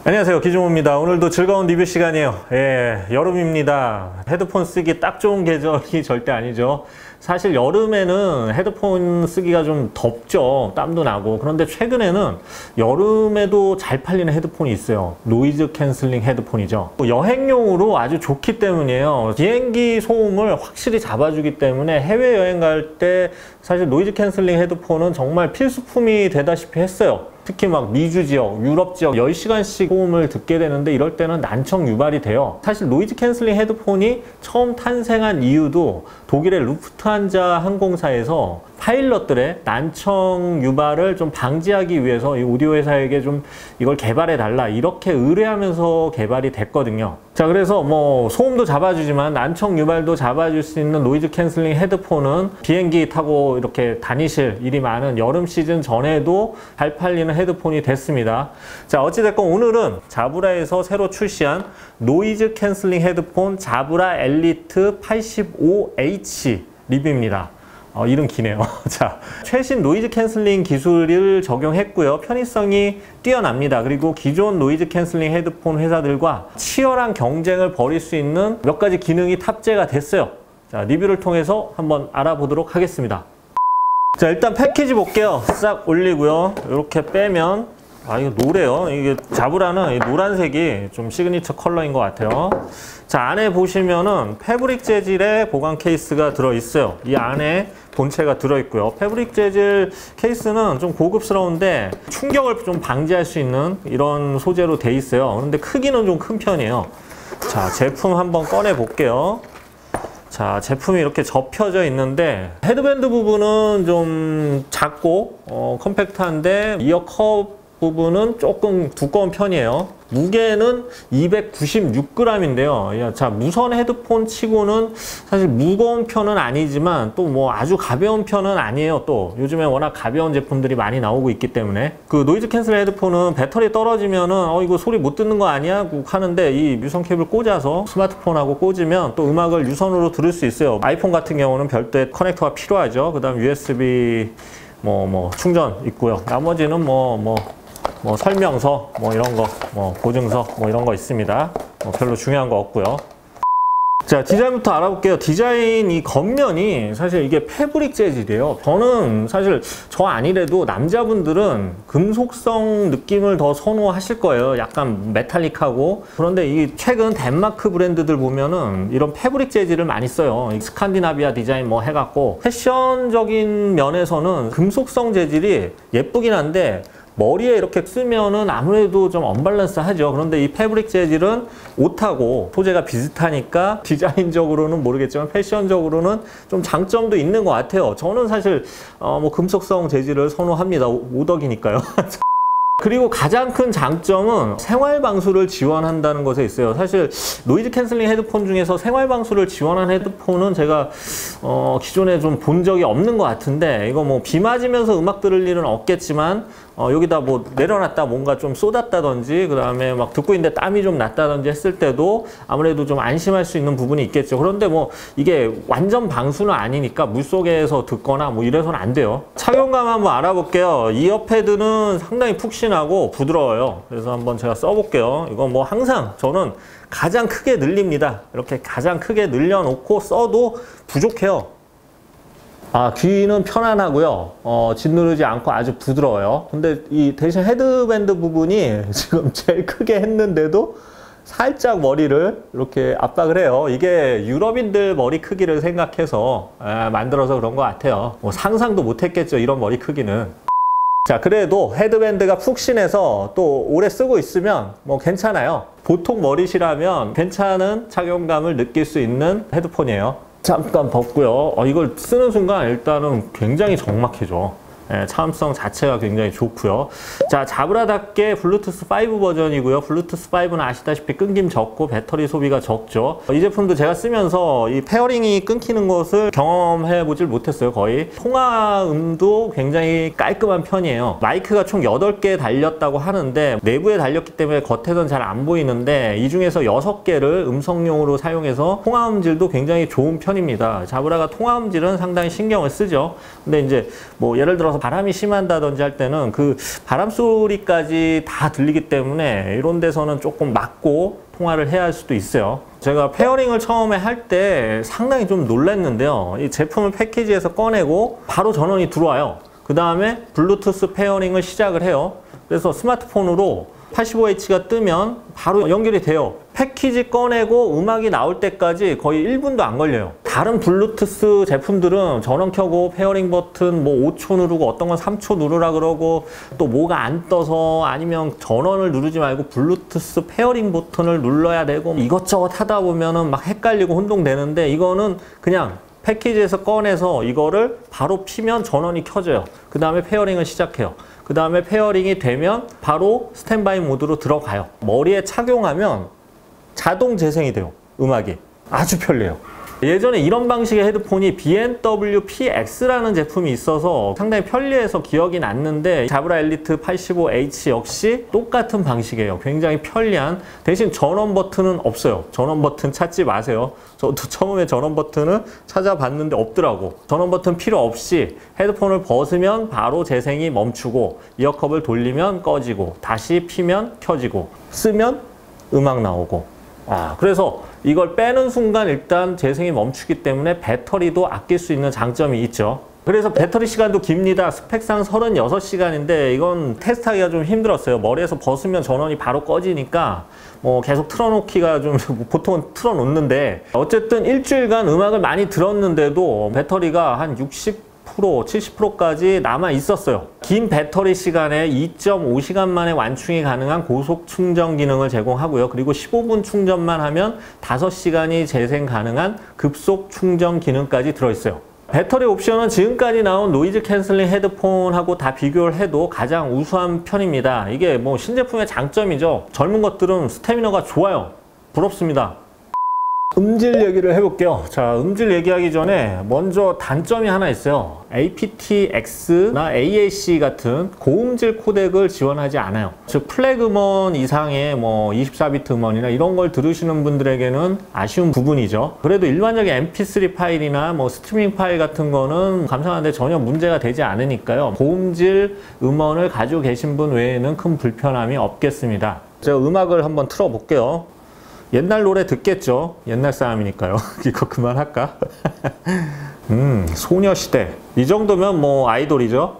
안녕하세요, 기종호입니다. 오늘도 즐거운 리뷰 시간이에요. 예, 여름입니다. 헤드폰 쓰기 딱 좋은 계절이 절대 아니죠. 사실 여름에는 헤드폰 쓰기가 좀 덥죠. 땀도 나고. 그런데 최근에는 여름에도 잘 팔리는 헤드폰이 있어요. 노이즈 캔슬링 헤드폰이죠. 여행용으로 아주 좋기 때문이에요. 비행기 소음을 확실히 잡아주기 때문에 해외여행 갈 때 사실 노이즈 캔슬링 헤드폰은 정말 필수품이 되다시피 했어요. 특히 막 미주 지역, 유럽 지역 10시간씩 소음을 듣게 되는데 이럴 때는 난청 유발이 돼요. 사실 노이즈 캔슬링 헤드폰이 처음 탄생한 이유도 독일의 루프트한자 항공사에서 파일럿들의 난청 유발을 좀 방지하기 위해서 이 오디오 회사에게 좀 이걸 개발해 달라 이렇게 의뢰하면서 개발이 됐거든요. 자, 그래서 뭐 소음도 잡아주지만 난청 유발도 잡아줄 수 있는 노이즈 캔슬링 헤드폰은 비행기 타고 이렇게 다니실 일이 많은 여름 시즌 전에도 잘 팔리는 헤드폰이 됐습니다. 자, 어찌됐건 오늘은 자브라에서 새로 출시한 노이즈 캔슬링 헤드폰 자브라 엘리트 85H 리뷰입니다. 이름 기네요. 자, 최신 노이즈 캔슬링 기술을 적용했고요. 편의성이 뛰어납니다. 그리고 기존 노이즈 캔슬링 헤드폰 회사들과 치열한 경쟁을 벌일 수 있는 몇 가지 기능이 탑재가 됐어요. 자, 리뷰를 통해서 한번 알아보도록 하겠습니다. 자, 일단 패키지 볼게요. 싹 올리고요. 이렇게 빼면 이거 노래요. 이게 자브라는 이 노란색이 좀 시그니처 컬러인 것 같아요. 자, 안에 보시면은 패브릭 재질의 보관 케이스가 들어있어요. 이 안에 본체가 들어있고요. 패브릭 재질 케이스는 좀 고급스러운데 충격을 좀 방지할 수 있는 이런 소재로 돼 있어요. 그런데 크기는 좀 큰 편이에요. 자, 제품 한번 꺼내 볼게요. 자, 제품이 이렇게 접혀져 있는데 헤드밴드 부분은 좀 작고 컴팩트한데 이어컵 부분은 조금 두꺼운 편이에요. 무게는 296g인데요. 자, 무선 헤드폰 치고는 사실 무거운 편은 아니지만 또 뭐 아주 가벼운 편은 아니에요. 또 요즘에 워낙 가벼운 제품들이 많이 나오고 있기 때문에 그 노이즈 캔슬 헤드폰은 배터리 떨어지면은 이거 소리 못 듣는 거 아니야? 하는데 이 유선 케이블 꽂아서 스마트폰하고 꽂으면 또 음악을 유선으로 들을 수 있어요. 아이폰 같은 경우는 별도의 커넥터가 필요하죠. 그 다음 USB 충전 있고요. 나머지는 설명서 이런 거 보증서 이런 거 있습니다. 별로 중요한 거 없고요. 자, 디자인부터 알아볼게요. 디자인 이 겉면이 사실 이게 패브릭 재질이에요. 저는 사실 저 아니래도 남자분들은 금속성 느낌을 더 선호하실 거예요. 약간 메탈릭하고. 그런데 이 최근 덴마크 브랜드들 보면은 이런 패브릭 재질을 많이 써요. 스칸디나비아 디자인 해갖고 패션적인 면에서는 금속성 재질이 예쁘긴 한데 머리에 이렇게 쓰면은 아무래도 좀 언밸런스 하죠. 그런데 이 패브릭 재질은 옷하고 소재가 비슷하니까 디자인적으로는 모르겠지만 패션적으로는 좀 장점도 있는 것 같아요. 저는 사실 금속성 재질을 선호합니다. 오덕이니까요. 그리고 가장 큰 장점은 생활 방수를 지원한다는 것에 있어요. 사실 노이즈 캔슬링 헤드폰 중에서 생활 방수를 지원한 헤드폰은 제가 기존에 좀 본 적이 없는 것 같은데 이거 비 맞으면서 음악 들을 일은 없겠지만 여기다 내려놨다 뭔가 좀 쏟았다든지 그 다음에 막 듣고 있는데 땀이 좀 났다든지 했을 때도 아무래도 좀 안심할 수 있는 부분이 있겠죠. 그런데 이게 완전 방수는 아니니까 물속에서 듣거나 이래서는 안 돼요. 착용감 한번 알아볼게요. 이어패드는 상당히 푹신하고 부드러워요. 그래서 한번 제가 써볼게요. 이거 항상 저는 가장 크게 늘립니다. 이렇게 가장 크게 늘려놓고 써도 부족해요. 귀는 편안하고요. 짓누르지 않고 아주 부드러워요. 근데 이 대신 헤드밴드 부분이 지금 제일 크게 했는데도 살짝 머리를 이렇게 압박을 해요. 이게 유럽인들 머리 크기를 생각해서 만들어서 그런 것 같아요. 상상도 못했겠죠, 이런 머리 크기는. 자, 그래도 헤드밴드가 푹신해서 또 오래 쓰고 있으면 괜찮아요. 보통 머리시라면 괜찮은 착용감을 느낄 수 있는 헤드폰이에요. 잠깐 벗고요. 이걸 쓰는 순간 일단은 굉장히 적막해져. 차음성 자체가 굉장히 좋고요. 자, 자브라답게 블루투스 5 버전이고요. 블루투스 5는 아시다시피 끊김 적고 배터리 소비가 적죠. 이 제품도 제가 쓰면서 이 페어링이 끊기는 것을 경험해 보질 못했어요. 거의. 통화음도 굉장히 깔끔한 편이에요. 마이크가 총 8개 달렸다고 하는데 내부에 달렸기 때문에 겉에선 잘 안 보이는데 이 중에서 6개를 음성용으로 사용해서 통화음질도 굉장히 좋은 편입니다. 자브라가 통화음질은 상당히 신경을 쓰죠. 근데 이제 예를 들어서 나가서 바람이 심한다든지 할 때는 그 바람 소리까지 다 들리기 때문에 이런 데서는 조금 막고 통화를 해야 할 수도 있어요. 제가 페어링을 처음에 할 때 상당히 좀 놀랐는데요. 이 제품을 패키지에서 꺼내고 바로 전원이 들어와요. 그 다음에 블루투스 페어링을 시작을 해요. 그래서 스마트폰으로 85H가 뜨면 바로 연결이 돼요. 패키지 꺼내고 음악이 나올 때까지 거의 1분도 안 걸려요. 다른 블루투스 제품들은 전원 켜고 페어링 버튼 뭐 5초 누르고 어떤 건 3초 누르라 그러고 또 뭐가 안 떠서 아니면 전원을 누르지 말고 블루투스 페어링 버튼을 눌러야 되고 이것저것 하다 보면은 막 헷갈리고 혼동되는데 이거는 그냥 패키지에서 꺼내서 이거를 바로 피면 전원이 켜져요. 그 다음에 페어링을 시작해요. 그 다음에 페어링이 되면 바로 스탠바이 모드로 들어가요. 머리에 착용하면 자동 재생이 돼요. 음악이. 아주 편리해요. 예전에 이런 방식의 헤드폰이 B&W PX라는 제품이 있어서 상당히 편리해서 기억이 났는데 자브라 엘리트 85H 역시 똑같은 방식이에요. 굉장히 편리한. 대신 전원 버튼은 없어요. 전원 버튼 찾지 마세요. 저도 처음에 전원 버튼을 찾아봤는데 없더라고. 전원 버튼 필요 없이 헤드폰을 벗으면 바로 재생이 멈추고 이어컵을 돌리면 꺼지고 다시 피면 켜지고 쓰면 음악 나오고 그래서 이걸 빼는 순간 일단 재생이 멈추기 때문에 배터리도 아낄 수 있는 장점이 있죠. 그래서 배터리 시간도 깁니다. 스펙상 36시간인데 이건 테스트하기가 좀 힘들었어요. 머리에서 벗으면 전원이 바로 꺼지니까 뭐 계속 틀어놓기가 좀 보통은 틀어놓는데 어쨌든 일주일간 음악을 많이 들었는데도 배터리가 한 70%까지 남아 있었어요. 긴 배터리 시간에 2.5시간 만에 완충이 가능한 고속 충전 기능을 제공하고요. 그리고 15분 충전만 하면 5시간이 재생 가능한 급속 충전 기능까지 들어있어요. 배터리 옵션은 지금까지 나온 노이즈 캔슬링 헤드폰하고 다 비교를 해도 가장 우수한 편입니다. 이게 뭐 신제품의 장점이죠. 젊은 것들은 스태미너가 좋아요. 부럽습니다. 음질 얘기를 해볼게요. 자, 음질 얘기하기 전에 먼저 단점이 하나 있어요. aptX나 AAC 같은 고음질 코덱을 지원하지 않아요. 즉 플래그 음원 이상의 뭐 24비트 음원이나 이런 걸 들으시는 분들에게는 아쉬운 부분이죠. 그래도 일반적인 mp3 파일이나 뭐 스트리밍 파일 같은 거는 감상하는데 전혀 문제가 되지 않으니까요. 고음질 음원을 가지고 계신 분 외에는 큰 불편함이 없겠습니다. 제가 음악을 한번 틀어볼게요. 옛날 노래 듣겠죠? 옛날 사람이니까요. 이거 그만할까? 소녀시대. 이 정도면 뭐 아이돌이죠?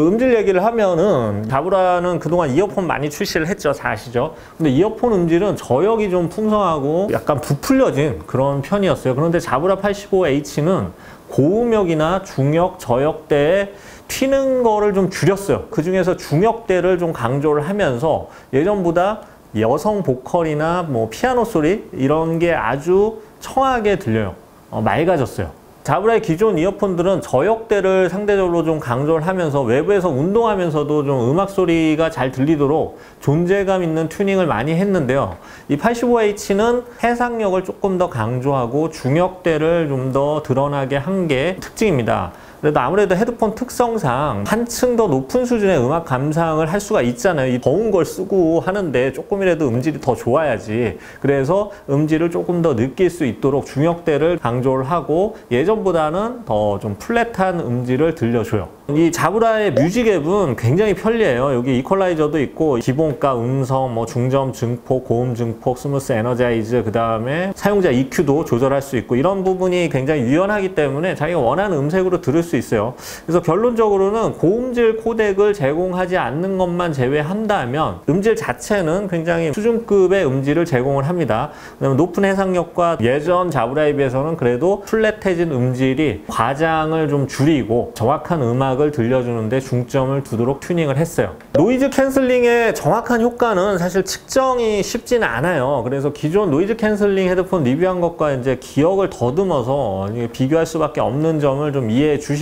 음질 얘기를 하면은 자브라는 그동안 이어폰 많이 출시를 했죠. 잘 아시죠? 근데 이어폰 음질은 저역이 좀 풍성하고 약간 부풀려진 그런 편이었어요. 그런데 자브라 85H는 고음역이나 중역, 저역대에 튀는 거를 좀 줄였어요. 그 중에서 중역대를 좀 강조를 하면서 예전보다 여성 보컬이나 뭐 피아노 소리 이런 게 아주 청하게 들려요. 맑아졌어요. 자브라의 기존 이어폰들은 저역대를 상대적으로 좀 강조를 하면서 외부에서 운동하면서도 좀 음악 소리가 잘 들리도록 존재감 있는 튜닝을 많이 했는데요. 이 85H는 해상력을 조금 더 강조하고 중역대를 좀 더 드러나게 한 게 특징입니다. 그래도 아무래도 헤드폰 특성상 한층 더 높은 수준의 음악 감상을 할 수가 있잖아요. 이 더운 걸 쓰고 하는데 조금이라도 음질이 더 좋아야지. 그래서 음질을 조금 더 느낄 수 있도록 중역대를 강조를 하고 예전보다는 더 좀 플랫한 음질을 들려줘요. 이 자브라의 뮤직 앱은 굉장히 편리해요. 여기 이퀄라이저도 있고 기본가 음성, 뭐 중점 증폭, 고음 증폭, 스무스 에너자이즈, 그 다음에 사용자 EQ도 조절할 수 있고 이런 부분이 굉장히 유연하기 때문에 자기가 원하는 음색으로 들을 수 있어요. 그래서 결론적으로는 고음질 코덱을 제공하지 않는 것만 제외한다면 음질 자체는 굉장히 수준급의 음질을 제공을 합니다. 그다음에 높은 해상력과 예전 자브라에 비해서는 그래도 플랫해진 음질이 과장을 좀 줄이고 정확한 음악을 들려주는데 중점을 두도록 튜닝을 했어요. 노이즈 캔슬링의 정확한 효과는 사실 측정이 쉽지는 않아요. 그래서 기존 노이즈 캔슬링 헤드폰 리뷰한 것과 이제 기억을 더듬어서 비교할 수밖에 없는 점을 좀 이해해 주시고요.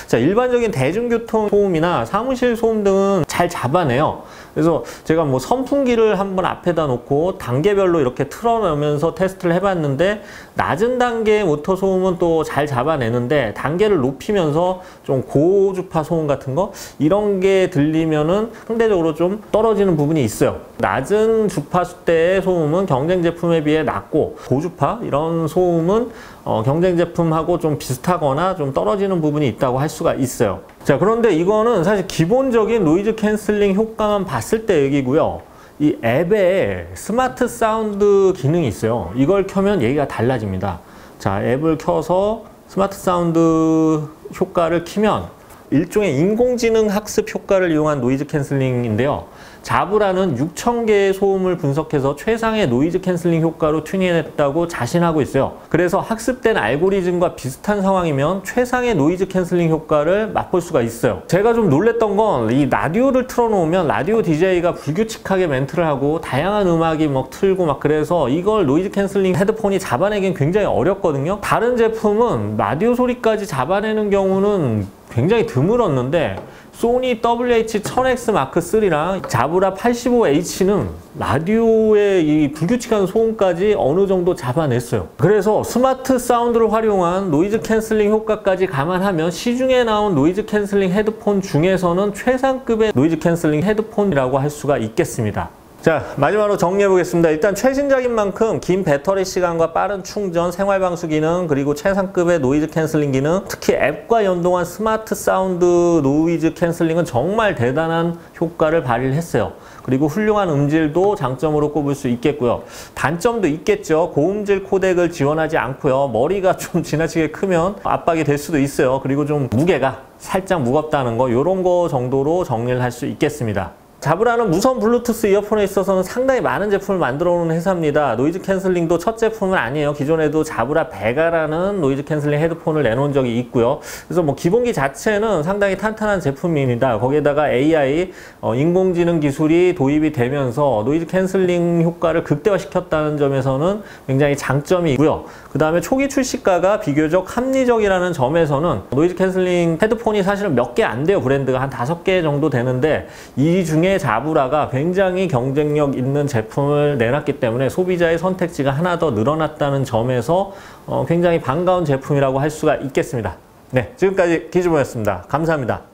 자, 일반적인 대중교통 소음이나 사무실 소음 등은 잘 잡아내요. 그래서 제가 뭐 선풍기를 한번 앞에다 놓고 단계별로 이렇게 틀어놓으면서 테스트를 해봤는데 낮은 단계의 모터 소음은 또 잘 잡아내는데 단계를 높이면서 좀 고주파 소음 같은 거 이런 게 들리면은 상대적으로 좀 떨어지는 부분이 있어요. 낮은 주파수대의 소음은 경쟁 제품에 비해 낮고 고주파 이런 소음은 경쟁 제품하고 좀 비슷하거나 좀 떨어지는 부분이 있다고 할 수가 있어요. 자, 그런데 이거는 사실 기본적인 노이즈 캔슬링 효과만 봤을 때 얘기고요. 이 앱에 스마트 사운드 기능이 있어요. 이걸 켜면 얘기가 달라집니다. 자, 앱을 켜서 스마트 사운드 효과를 키면 일종의 인공지능 학습 효과를 이용한 노이즈 캔슬링인데요. 자브라는 6,000개의 소음을 분석해서 최상의 노이즈 캔슬링 효과로 튜닝했다고 자신하고 있어요. 그래서 학습된 알고리즘과 비슷한 상황이면 최상의 노이즈 캔슬링 효과를 맛볼 수가 있어요. 제가 좀 놀랬던 건 이 라디오를 틀어놓으면 라디오 DJ가 불규칙하게 멘트를 하고 다양한 음악이 막 틀고 막 그래서 이걸 노이즈 캔슬링 헤드폰이 잡아내긴 굉장히 어렵거든요. 다른 제품은 라디오 소리까지 잡아내는 경우는 굉장히 드물었는데 소니 WH-1000X 마크3랑 자브라 85H는 라디오의 이 불규칙한 소음까지 어느 정도 잡아냈어요. 그래서 스마트 사운드를 활용한 노이즈 캔슬링 효과까지 감안하면 시중에 나온 노이즈 캔슬링 헤드폰 중에서는 최상급의 노이즈 캔슬링 헤드폰이라고 할 수가 있겠습니다. 자, 마지막으로 정리해 보겠습니다. 일단 최신작인 만큼 긴 배터리 시간과 빠른 충전, 생활방수 기능, 그리고 최상급의 노이즈 캔슬링 기능, 특히 앱과 연동한 스마트 사운드 노이즈 캔슬링은 정말 대단한 효과를 발휘를 했어요. 그리고 훌륭한 음질도 장점으로 꼽을 수 있겠고요. 단점도 있겠죠. 고음질 코덱을 지원하지 않고요. 머리가 좀 지나치게 크면 압박이 될 수도 있어요. 그리고 좀 무게가 살짝 무겁다는 거, 이런 거 정도로 정리를 할 수 있겠습니다. 자브라는 무선 블루투스 이어폰에 있어서는 상당히 많은 제품을 만들어 오는 회사입니다. 노이즈 캔슬링도 첫 제품은 아니에요. 기존에도 자브라 베가라는 노이즈 캔슬링 헤드폰을 내놓은 적이 있고요. 그래서 뭐 기본기 자체는 상당히 탄탄한 제품입니다. 거기에다가 AI, 인공지능 기술이 도입이 되면서 노이즈 캔슬링 효과를 극대화시켰다는 점에서는 굉장히 장점이 있고요. 그 다음에 초기 출시가가 비교적 합리적이라는 점에서는 노이즈 캔슬링 헤드폰이 사실은 몇 개 안 돼요. 브랜드가 한 5개 정도 되는데 이 중에 자브라가 굉장히 경쟁력 있는 제품을 내놨기 때문에 소비자의 선택지가 하나 더 늘어났다는 점에서 굉장히 반가운 제품이라고 할 수가 있겠습니다. 네, 지금까지 기즈모였습니다. 감사합니다.